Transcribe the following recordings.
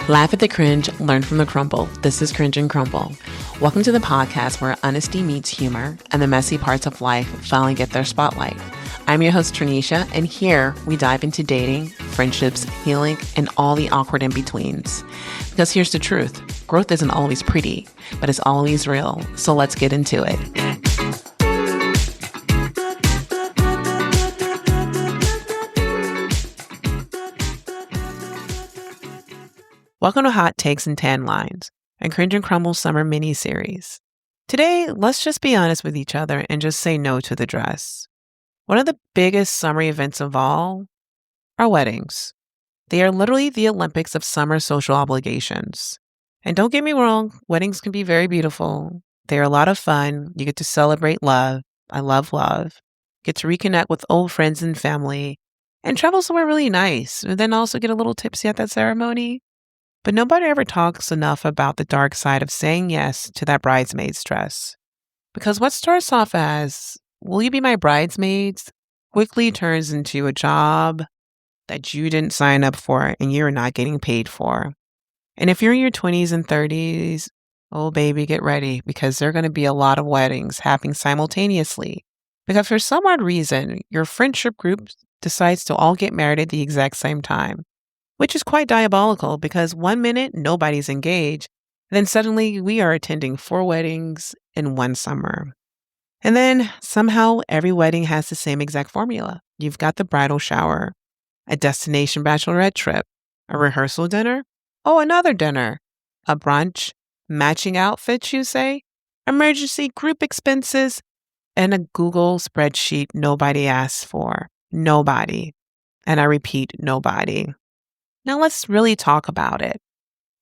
Laugh at the cringe, learn from the crumble. This is Cringe and Crumble. Welcome to the podcast where honesty meets humor and the messy parts of life finally get their spotlight. I'm your host, Tranisha, and here we dive into dating, friendships, healing, and all the awkward in-betweens. Because here's the truth. Growth isn't always pretty, but it's always real. So let's get into it. Welcome to Hot Takes and Tan Lines, a Cringe and Crumble summer mini-series. Today, let's just be honest with each other and just say no to the dress. One of the biggest summer events of all are weddings. They are literally the Olympics of summer social obligations. And don't get me wrong, weddings can be very beautiful. They are a lot of fun. You get to celebrate love. I love love. Get to reconnect with old friends and family and travel somewhere really nice. And then also get a little tipsy at that ceremony. But nobody ever talks enough about the dark side of saying yes to that bridesmaid's dress. Because what starts off as, will you be my bridesmaids, quickly turns into a job that you didn't sign up for and you're not getting paid for. And if you're in your 20s and 30s, oh baby, get ready because there are going to be a lot of weddings happening simultaneously. Because for some odd reason, your friendship group decides to all get married at the exact same time. Which is quite diabolical because one minute nobody's engaged, and then suddenly we are attending 4 weddings in one summer. And then somehow every wedding has the same exact formula. You've got the bridal shower, a destination bachelorette trip, a rehearsal dinner, another dinner, a brunch, matching outfits, you say, emergency group expenses, and a Google spreadsheet nobody asks for. Nobody. And I repeat, nobody. Now let's really talk about it.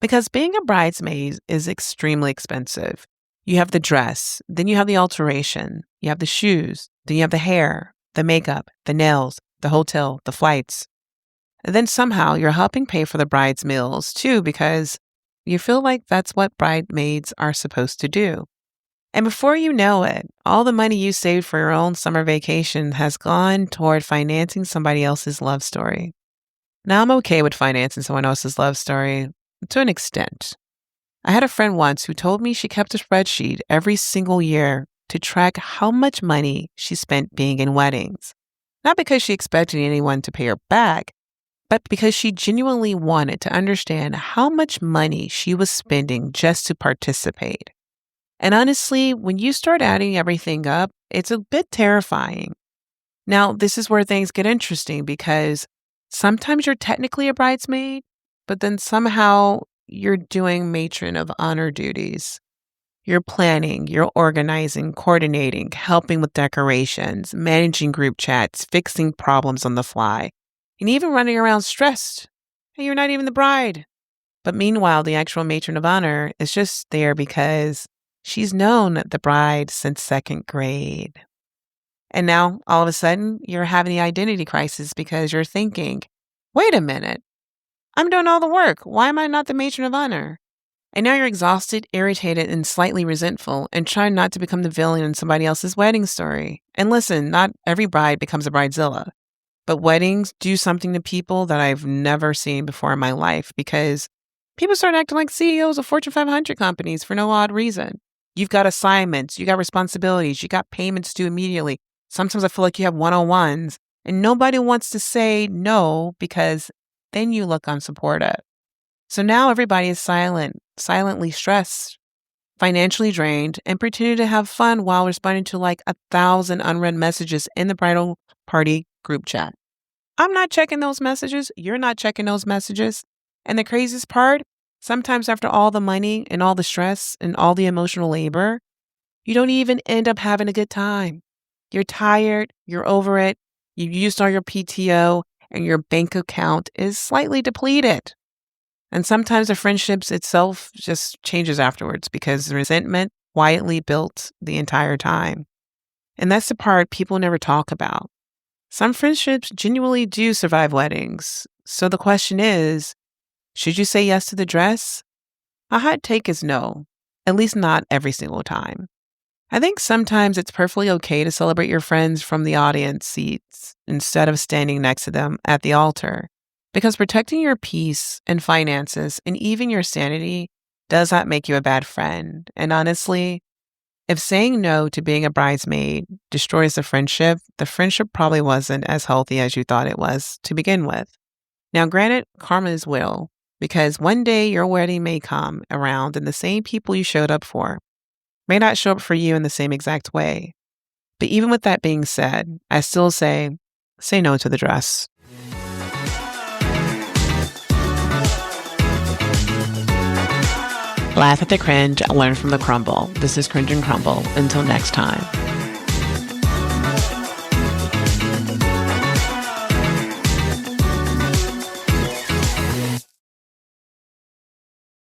Because being a bridesmaid is extremely expensive. You have the dress, then you have the alteration, you have the shoes, then you have the hair, the makeup, the nails, the hotel, the flights. And then somehow you're helping pay for the bride's meals too because you feel like that's what bridesmaids are supposed to do. And before you know it, all the money you saved for your own summer vacation has gone toward financing somebody else's love story. Now, I'm okay with financing someone else's love story to an extent. I had a friend once who told me she kept a spreadsheet every single year to track how much money she spent being in weddings. Not because she expected anyone to pay her back, but because she genuinely wanted to understand how much money she was spending just to participate. And honestly, when you start adding everything up, it's a bit terrifying. Now, this is where things get interesting because sometimes you're technically a bridesmaid, but then somehow you're doing matron of honor duties. You're planning, you're organizing, coordinating, helping with decorations, managing group chats, fixing problems on the fly, and even running around stressed. And you're not even the bride. But meanwhile, the actual matron of honor is just there because she's known the bride since 2nd grade. And now, all of a sudden, you're having the identity crisis because you're thinking, wait a minute, I'm doing all the work. Why am I not the matron of honor? And now you're exhausted, irritated, and slightly resentful and trying not to become the villain in somebody else's wedding story. And listen, not every bride becomes a bridezilla, but weddings do something to people that I've never seen before in my life because people start acting like CEOs of Fortune 500 companies for no odd reason. You've got assignments, you got responsibilities, you got payments due immediately. Sometimes I feel like you have one-on-ones and nobody wants to say no because then you look unsupportive. So now everybody is silently stressed, financially drained, and pretending to have fun while responding to like 1,000 unread messages in the bridal party group chat. I'm not checking those messages. You're not checking those messages. And the craziest part, sometimes after all the money and all the stress and all the emotional labor, you don't even end up having a good time. You're tired, you're over it, you used all your PTO, and your bank account is slightly depleted. And sometimes the friendships itself just changes afterwards because the resentment quietly built the entire time. And that's the part people never talk about. Some friendships genuinely do survive weddings. So the question is, should you say yes to the dress? A hot take is no, at least not every single time. I think sometimes it's perfectly okay to celebrate your friends from the audience seats instead of standing next to them at the altar. Because protecting your peace and finances and even your sanity does not make you a bad friend. And honestly, if saying no to being a bridesmaid destroys the friendship probably wasn't as healthy as you thought it was to begin with. Now, granted, karma is real because one day your wedding may come around and the same people you showed up for may not show up for you in the same exact way. But even with that being said, I still say no to the dress. Laugh at the cringe, learn from the crumble. This is Cringe and Crumble. Until next time.